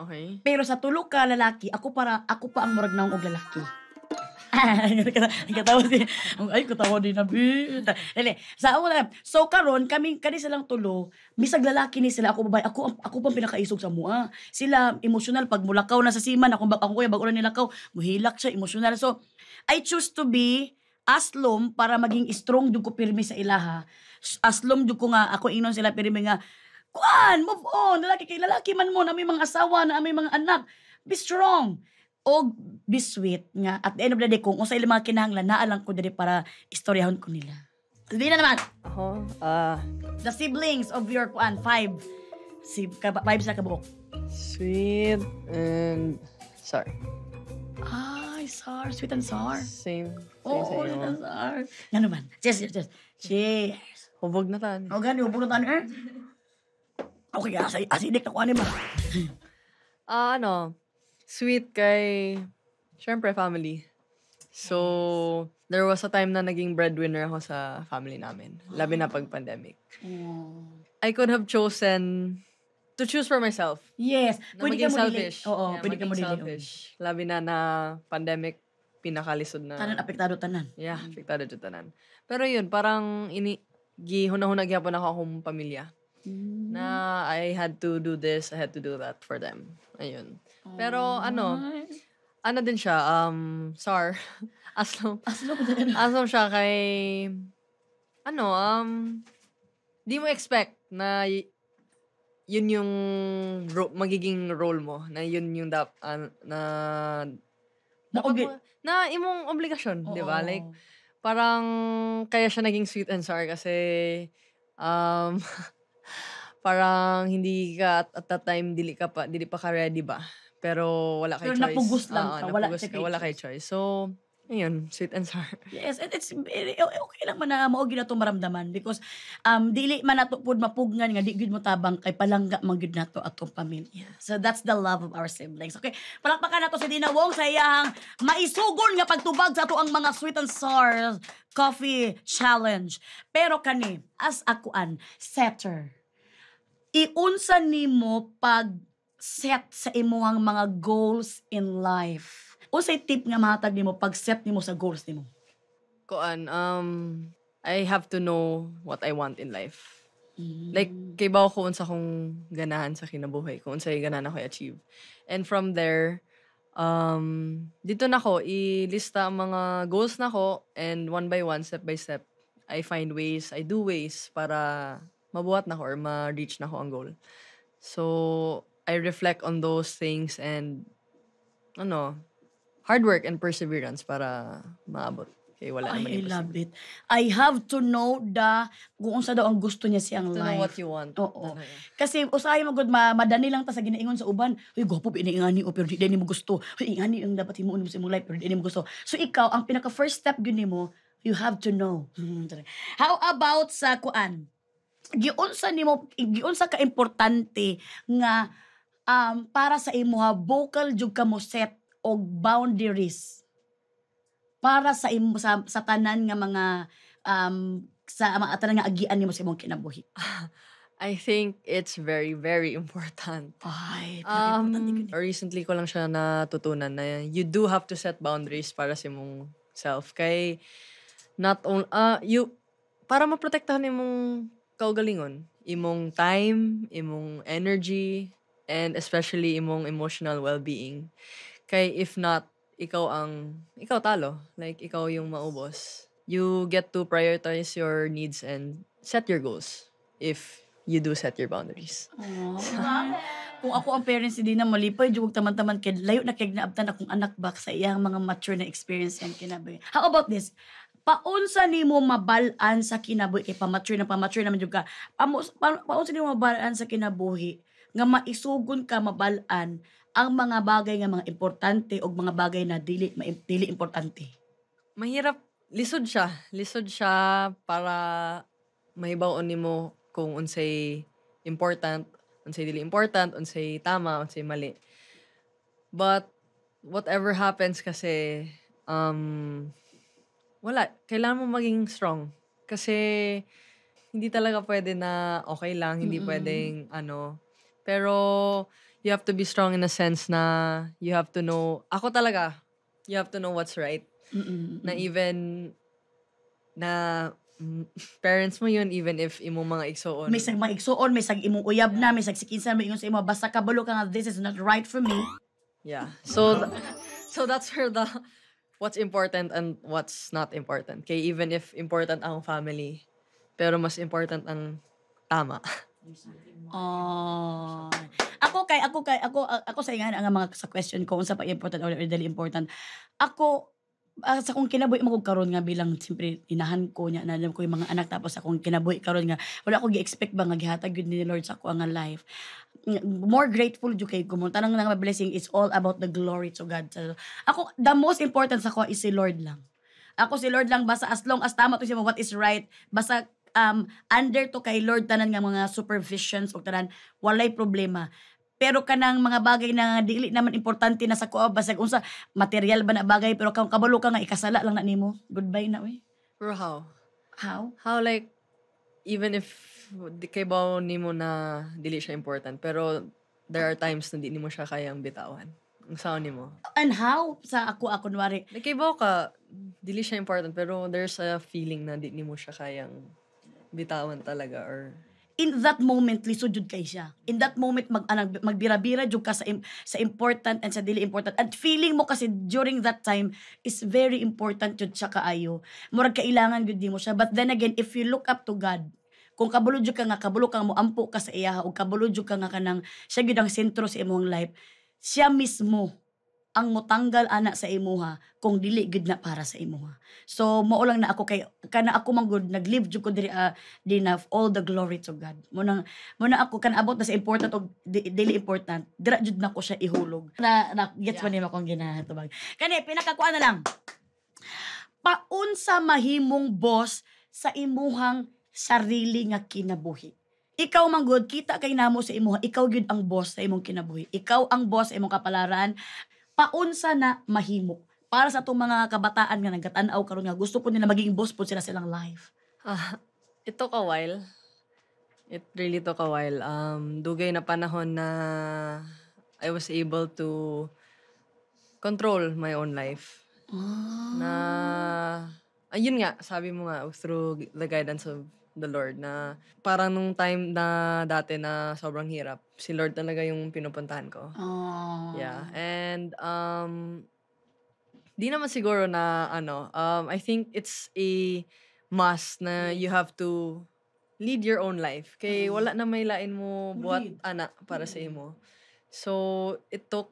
Okay. Pero sa tulo ka lalaki, ako pa ang murag naong og lalaki. Katawa din. Ay, katawa din na, bi. So, karon kani silang tulo, bisag lalaki ni sila, ako babae, ako pang pinakaisog sa mua. Sila, emotional, pag mulakaw na sa siman, ako kuya, bago na nilakaw, muhilak siya, emotional. So, I choose to be aslom para maging strong yung ko pirmi sa ilaha. Aslom yung ko nga, ako ingnon sila pirmi nga, kuan, move on, lalaki man mo, na may mga asawa, na may mga anak, be strong. O be sweet nga at the end of the day kung usa ila mga kinahanglan naalang ko diri para istoryahon ko nila. Hindi na naman. Ako, The siblings of your five sila kabuok. sweet and sour. Ay, sour, sweet and sour. Same sa Sweet inyo. and sour. Nga naman. Cheers. Hubog na tan. O gani, ubog na tayo Okay, asidik na ko ba? Sweet kay, syempre, family. So, there was a time na naging breadwinner ako sa family namin. Labi na pag pandemic. I could have chosen to choose for myself. Yes. Na Pwede maging ka mo selfish. Oo, pwede ka mo maging selfish. Labi na pandemic, pinakalisod na. Tanan, apektado tanan. Yeah, apektado dyan tanan. Pero yun, parang gihunahunag yapon ako akong pamilya. Na I had to do this, I had to do that for them. Ayun. Pero ano din siya, sour. Aslom siya kay, di mo expect na yun yung magiging role mo. Na yun yung na imong obligasyon, di ba? Like, parang kaya siya naging sweet and sour kasi, parang hindi ka at that time dili pa ka ready ba. Pero wala kay Pero choice. napugos lang ka, wala napugos kay ka, wala kay choice. So, ayun, sweet and sour. Yes, and it's okay lang man na mao gyud nato maramdaman because dili man nato pud mapugnan nga di gyud mo tabang kay palangga man gyud nato atong pamilya. So that's the love of our siblings. Okay, palakpakan nato si Dina Wong sa iyang maisugon nga pagtubag sa ato ang mga sweet and sour coffee challenge. Pero kani as akuan setter, iunsa nimo pag set sa imong mga goals in life? Unsay tip nga mahatag nimo pag set nimo sa goals nimo? Koan, I have to know what I want in life. Like, Mm. kay bawo ko unsa kong ganahan sa kinabuhi, kung unsay ganahan ako i-achieve. And from there, dito na ko, ilista ang mga goals na ko, and one by one, step by step, I find ways, I do ways para mabuhat na ko or ma-reach na ko ang goal. So, I reflect on those things and, hard work and perseverance para maabot. Kaya wala naman Ay, I imposible. love it. I have to know kung unsa daw ang gusto niya siyang To know what life. you want. Oo. Talaga. Kasi usahay mo gud madani lang ta sa ginaingon sa uban. Uy, gwapo ba ingani o pero di mo gusto. Uy, ingani ang dapat himuon mo sa imong life pero di mo gusto. So ikaw ang pinaka first step gyud nimo, you have to know. How about sa kuan? Giunsa ka importante nga para sa imuha vocal jud ka mo set og boundaries para sa sa tanan nga mga sa mga tanan nga agian nimo sa imong kinabuhi. I think it's very, very important. Ay, pinaka-importante gud. Recently ko lang siya natutunan na you do have to set boundaries para sa imong self. Kay, para maprotektahan imong kaugalingon, imong time, imong energy, and especially imong emotional well-being. Kay if not, ikaw talo. Like, ikaw yung maubos. You get to prioritize your needs and set your goals if you do set your boundaries. Kung ako ang parents hindi na malipay jud taman-taman kay layo na kay naabtan akong anak back sa iyang mga mature na experience yan kinabuhi. How about this? Paunsa nimo mabal-an sa kinabuhi kay pamature naman jud ka. Paunsa nimo mabal-an sa kinabuhi nga maisugon ka mabal-an ang mga bagay nga mga importante o mga bagay na dili importante. Mahirap, lisod siya para mahibaw-on nimo kung unsay important, unsay dili important, unsay tama, unsay mali. But whatever happens kasi wala, kailangan mo maging strong kasi hindi talaga pwede na okay lang, hindi pwedeng pero you have to be strong in a sense na you have to know, you have to know what's right. Na even na parents mo yun, even if imong mga igsoon. May sag mga igsoon, may sag imong uyab na, may sag sikinsan mo ingon sa imo basta kabalo ka nga this is not right for me. Yeah. So that's where what's important and what's not important. Kay even if important ang family, pero mas important ang tama. Oh. Ako sa ingan ang mga sa question ko unsa pa important or dili important. Ako sa kung kinabuhi mo kog karon nga bilang siyempre inahan ko nya na ko yung mga anak tapos akong kinabuhi karon nga wala ko gi-expect ba nga gihatag gyud ni Lord sa ako nga life. More grateful jud kay ko mo tanang nga blessing is all about the glory to God. So, ako the most important sa ko is si Lord lang. Ako si Lord lang basta as long as tama to siya what is right basta under to kay Lord tanan nga mga supervisions o tanan walay problema. Pero kanang mga bagay na dili naman importante na sa kuha basag unsa material ba na bagay pero kung kabalo ka nga ikasala lang na nimo goodbye na we. Pero how? How Like, even if kay bawo nimo na dili siya important, pero there are times na di nimo siya kayang bitawan. Ang sao nimo? and how sa ako kunwari Like, kay bawo ka, dili siya important, pero there's a feeling na di nimo siya kayang bitawan talaga or in that moment lisod jud kay siya. In that moment magbira-bira jud ka sa important and sa dili important. And feeling mo kasi during that time is very important jud siya kaayo. Murag kailangan jud mo siya. But then again, if you look up to God, kung kabalo jud ka nga kabalo kang moampo ka sa iya o kabalo jud ka nga kanang siya gyud ang sentro sa imong life, siya mismo ang motanggal ana sa imuha kung dili gud na para sa imuha. So mao lang na ako kay kana ako man gud naglive jud ko diri din of all the glory to God. Muna ako kan abot na sa important o dili important, dira jud nako siya ihulog. Na gets man nimo akong ginatubag. Kani pinakakuan na lang. Paunsa mahimong boss sa imuhang sarili nga kinabuhi? Ikaw man gud kita kay namo sa imuha, ikaw gyud ang boss sa imong kinabuhi. Ikaw ang boss sa imong kapalaran. Paunsa na mahimo? Para sa atong mga kabataan nga nagatan-aw karon nga gusto po nila maging boss po sila silang life. It took a while. It really took a while. Dugay na panahon na I was able to control my own life. Na, ayun nga, sabi mo nga, through the guidance of the Lord, na parang nung time na dati na sobrang hirap, si Lord talaga yung pinupuntahan ko. Oh. Yeah. And, di naman siguro na, I think it's a must na you have to lead your own life. Kay wala na may lain mo buhat Lead. ana para sa imo. So, it took,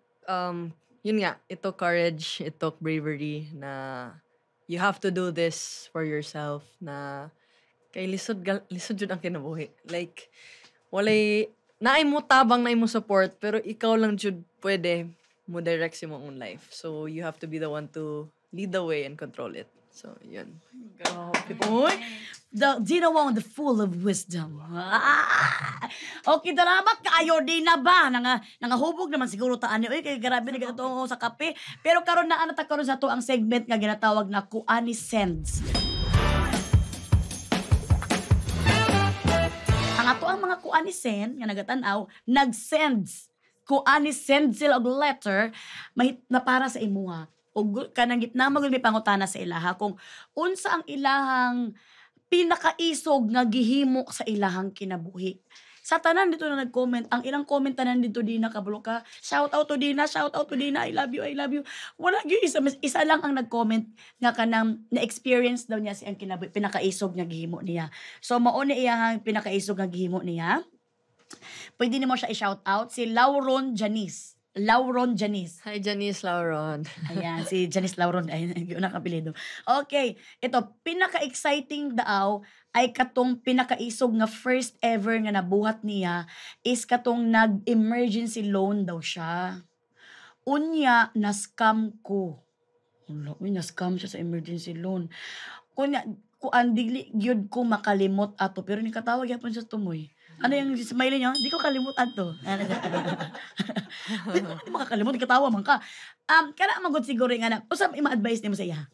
yun nga, it took courage, it took bravery na you have to do this for yourself na kay lisod jud ang kinabuhi. Like, walay, naay mo tabang, naay mo support, pero ikaw lang jud pwede mo direct sa imong own life. So, you have to be the one to lead the way and control it. So, yun. Uy, the Gina Wong, the full of wisdom. Okay, dalamat kaayo din na ba? Nangahubog naman siguro taan niyo. Uy, kay grabe na ganito sa kape. Pero karon na ano ta karon sa to ang segment nga ginatawag na Kuani Sends. Ang ato ang mga Kuani Send nga nagatan-aw, nag-sends. Kuani send sila og letter na para sa imuha. O kanang gitna magud may pangutana sa ilaha kung unsa ang ilahang pinakaisog nga gihimo sa ilahang kinabuhi. Sa tanan dito na nag-comment, ang ilang comment tanan dito di na kabalo ka. Shout out to Dina, I love you, I love you. Wala gyud isa lang ang nag-comment nga kanang na-experience daw niya si ang kinabuhi, pinakaisog nga gihimo niya. So mao ni iyang pinakaisog nga gihimo niya. Pwede nimo siya i-shout out si Lauron Janice. Hi, Janice Lauron. Ayan, si Janice Lauron. Ayun, yun ang apelido. Okay, ito, pinaka-exciting daw ay katong pinakaisog nga first ever nga nabuhat niya is katong nag-emergency loan daw siya. Unya, na-scam ko. Wala, na-scam siya sa emergency loan. Kunya, kuan digli gyud ko makalimot ato pero ni katawag yapon siya tumoy. Ano yung smiley niyo? Di ko kalimutan to. Di mo makakalimot, katawa man ka. Kana magod siguro nga na, usap ima-advise nimo sa iya.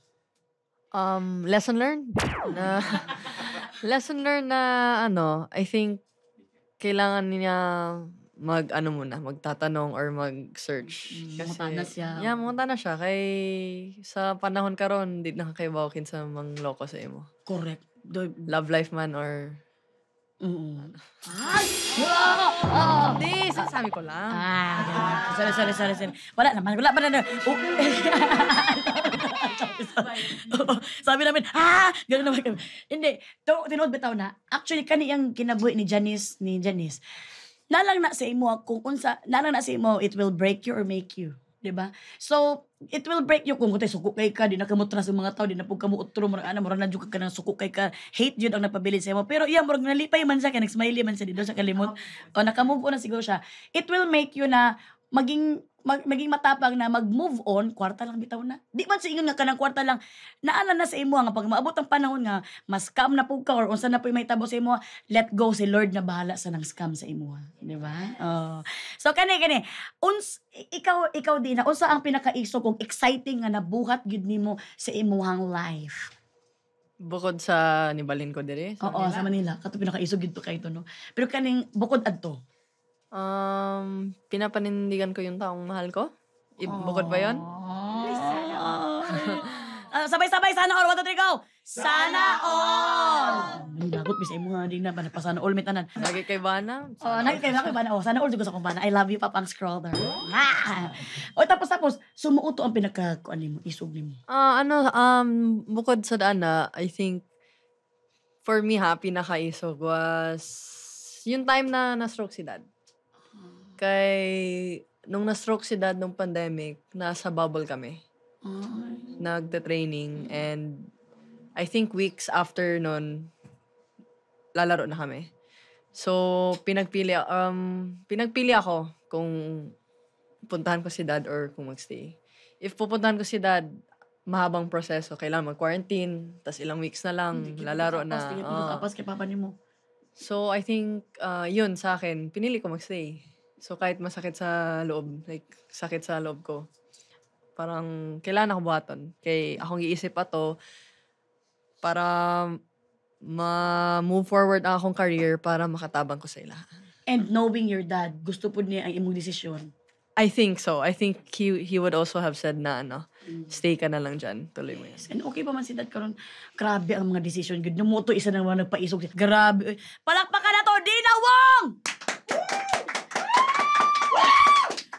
Lesson learned? Lesson learned na, I think, kailangan niya magtatanong or mag-search. Munta na siya. Yeah, munta na siya. Kay sa panahon karon di na kakaibawakin sa mga loko sa imo. Correct. Love life man or... Ay! Hindi, sasabi ko lang. Sorry. Wala pa na. Sabi namin, gano'n naman kami. Hindi, tinood bitaw na. Actually, kaniyang kinabuhi ni Janice, nalang na sa imo it will break you or make you. Diba? So, it will break you kung suko kay ka, di na kamutra sa mga tao, di na po kamuutro, murag na dyan ka ng suko kay ka, hate yun ang napabilid sa imo. Pero iya, murag nalipay man siya, nag-smiley man siya dito sa kalimot. O nakamove on na siguro siya. It will make you na maging matapang na mag-move on, kwarta lang bitaw na. Di man sa ingon nga kanang kwarta lang, naala na sa imo nga pag maabot ang panahon nga, mas scam na po ka or unsa na po may tabo sa imo, let go si Lord na bahala sa nang scam sa imo. Di ba? So kani, ikaw din na, unsa ang pinakaiso kung exciting nga nabuhat gyud nimo sa imuhang life? Bukod sa nibalin ko diri? Oo, sa Manila. Kato pinakaiso gyud to kay to, no? Pero kaning bukod adto, pinapanindigan ko yung taong mahal ko. Bukod ba yun? Sabay-sabay, sana all. 1, 2, 3, go! Sana all! Lagot, bisa mo nga din na, sana all, may tanan. Lagi kay Bana. Naging kay Bana. Sana all, sa kong Bana. I love you, Papang Scroller. Tapos, sumuuto ang pinakakuan mo, isog mo. Bukod sa Dana, I think, for me, pinakaisog was yung time na na-stroke si Dad. Kay, nung na-stroke si Dad nung pandemic, nasa bubble kami. Nagte-training, and I think weeks after nun, lalaro na kami. So, pinagpili ako kung puntahan ko si Dad or kung magstay. If pupuntahan ko si Dad, mahabang proseso. Kailangan mag-quarantine, tas ilang weeks na lang, lalaro na. Tapos kay papa nimo. So, I think, yun sa akin, pinili ko magstay. So, kahit masakit sa loob, like, sakit sa loob ko, parang kailangan ako buhaton. Kaya akong iisip ato para ma-move forward ang akong career para makatabang ko sa ila. And knowing your dad, gusto po niya ang imong desisyon. I think so. I think he would also have said na stay ka na lang dyan. Tuloy mo yan. And okay pa man si dad karon. Grabe ang mga decision. Good. Numuto isa na mga nagpaisog. Grabe. Palakpakan na to, Dina Wong!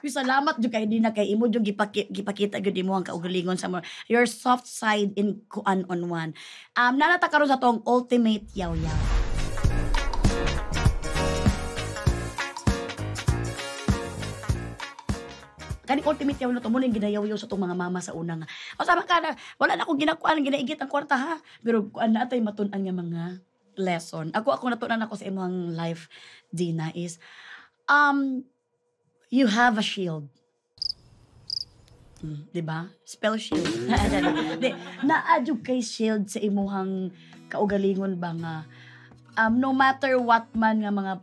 Salamat jud kay Dina kay imo jud gipakita gyud imo ang kaugalingon sa mo. Your soft side in kuan on one. Nanata karon sa tong ultimate yaw-yaw. Kani ultimate yaw na to mo ning ginayaw-yaw sa tong mga mama sa unang. O sama ka na, wala na akong ginakuan ginaigit ang kwarta ha. Pero kuan na tay matun-an nga mga lesson. Ako natunan ako sa imong life, Dina, is you have a shield. Diba? Spell shield. Na-adjug kay shield sa imuhang kaugalingon ba nga no matter what man nga mga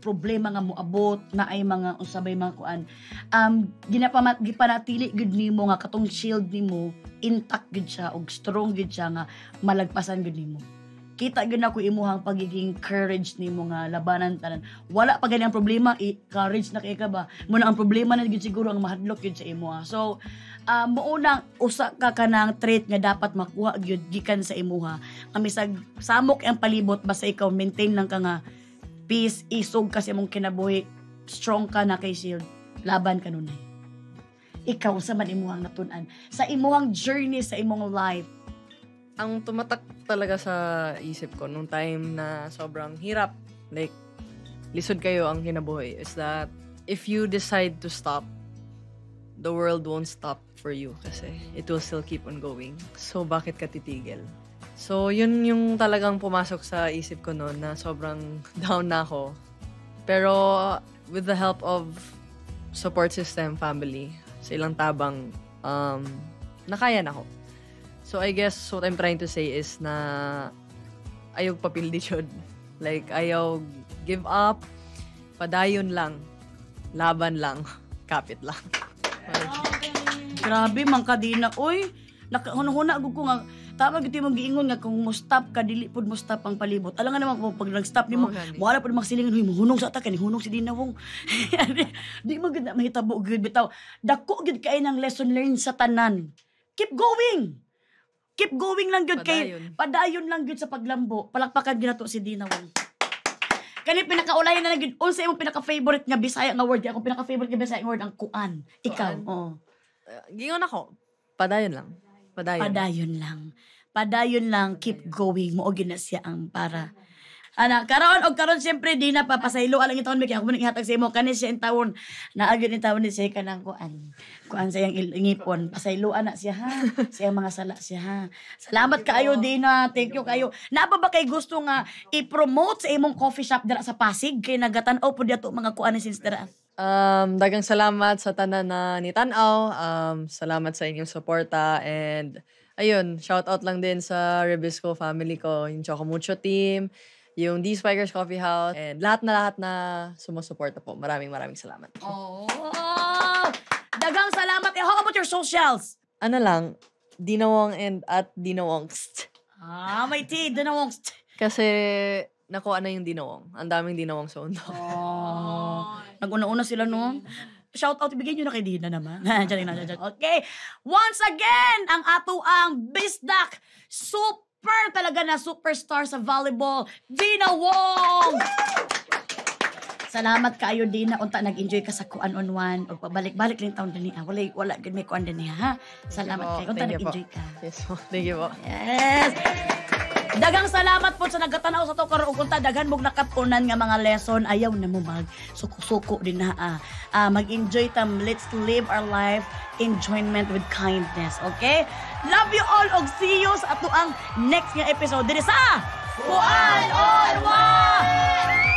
problema nga moabot na ay mga usabay mga kuan gipanatili gud nimo nga katong shield nimo intact gud siya og strong gud siya nga malagpasan gud nimo. Kita gyud ako imuhang pagiging courage nimo nga labanan tanan. Wala pa gani ang problema, courage na kay ka ba? Muna ang problema na gyud siguro ang mahadlok gyud sa imo. So, mounang usa ka kanang trait nga dapat makuha gyud gikan sa imuha. Kamisag samok ang palibot basta ikaw maintain lang ka nga peace, isog kasi mong kinabuhi, strong ka na kay shield. Laban ka nun. Ikaw sa man imuhang natun-an sa imuhang journey sa imong life. Ang tumatak talaga sa isip ko nung time na sobrang hirap, like, lisod kayo ang kinabuhi, is that if you decide to stop, the world won't stop for you kasi it will still keep on going. So, bakit ka titigil? So, yun yung talagang pumasok sa isip ko noon na sobrang down na ako. Pero, with the help of support system, family, sa ilang tabang, nakaya na ako. So, I guess what I'm trying to say is na ayog papildi siya. Like, ayaw give up, padayon lang, laban lang, kapit lang. Grabe, man ka Dina. Uy, nakahuna-huna ko nga, tama giti mong giingon nga kung mo-stop ka, dili pod mo-stop ang palibot. Alam nga naman kung pag nag-stop nimo, wala pod magsilingan, huy, mohunong sa ta, hunong si Dina Wong. Di mo gud na mahitabo gud bitaw. Dako gud kay ng lesson learned sa tanan. Keep going! Keep going lang gud kay padayon lang gud sa paglambo. Palakpakan ginato si Dina Wong. Kani pinakaulayan na gud unsa imong pinaka-favorite nga Bisaya nga word? Ako pinaka-favorite nga Bisaya nga word ang kuan. Ikaw, oo. Gingon ako. Padayon lang. Padayon lang, keep going mo og gina siya ang para. Ana, karon siyempre di na papasaylo alang itawon mi kay ako ihatag sa imo kani siya intawon. Naagyon intawon ni siya kanang kuan sa iyang ngipon. Pasayloan na siya ha. Sa iyang mga sala siya ha. Salamat kaayo Dina. Thank you kayo. Naapa ba kay gusto nga i-promote sa imong coffee shop dira sa Pasig kay nagatan-aw pud ato mga kuan ni sister? Dagang salamat sa tanan na ni Tan-aw. Salamat sa inyong suporta and ayun, shout out lang din sa Rebisco family ko, yung Chocomucho team, yung D Spikers Coffee House, and lahat na sumusuporta po. Maraming salamat. Oh! Dagang salamat. How about your socials? Ano lang, Dinawong and at Dinawongst. May T, Dinawongst. Kasi nakuha na yung Dinawong. Ang daming Dinawong sa undo. Nag-una-una sila, no? Shout out, ibigay nyo na kay Dina naman. Okay. Once again, ang ato ang Bisdak super talaga na superstar sa volleyball, Dina Wong! Salamat kayo, Dina. Unta, nag-enjoy ka sa kuan on one. O pabalik-balik lang taon din niya. Wala good may kuan din niya, ha? Salamat kayo. Unta, nag-enjoy ka. Yes, thank you po. Yes! Dagang salamat po sa nagatanaw sa to karon ug unta daghan mong nakatunan nga mga lesson ayaw na mo mag suko-suko din na mag-enjoy tam. Let's live our life enjoyment with kindness, okay? Love you all og see you sa ato ang next nga episode diri sa Kuan on One!